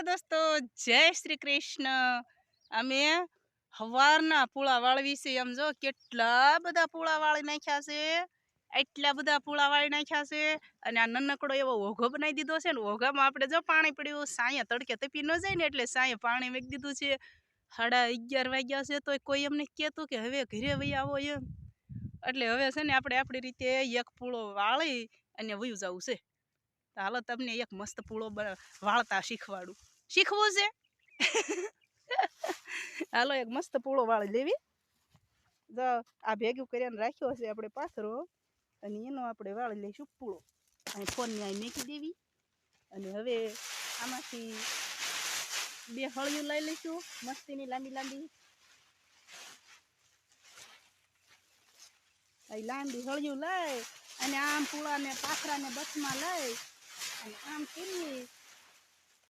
Hello દોસ્તો, જય શ્રી કૃષ્ણ. અમે હવારના પૂળા વાળવી છે. એમ જો કેટલા બધા પૂળા વાળી નાખ્યા છે, એટલા બધા પૂળા વાળી નાખ્યા છે. અને આ નાનકડો એવો ઓઘો બનાવી દીધો છે ને, ઓઘામાં આપણે જો પાણી પડ્યું, સાંયે તડકે તપી ન જાય ને એટલે સાંયે પાણી મૂકી દીધું છે. 11:30 વાગ્યા છે તો કોઈ એમને કહેતું કે હવે ઘરે વહી આવો એમ. એટલે હવે છે ને આપણે આપણી રીતે એક પૂળો વાળી અને વયું જવું છે. હાલો તમને એક મસ્ત પૂળો વાળતા શીખવાડું. શીખવું છે? હાલો એક મસ્ત પૂળો વાળી લેવી. જો આ ભેગું કરીને રાખ્યો છે આપણે પાથરો, અને એનો આપણે વાળી લઈશું પૂળો. અહીં ફોનની અહીં મૂકી દેવી. અને હવે આમાંથી 2 હળિયું લઈ લઈશું મસ્તીની લાંબી લાંબી. અહીં લાંબી હળિયું લઈ અને આમ પૂળાને પાથરાને બસમાં લઈ અને આમ કરી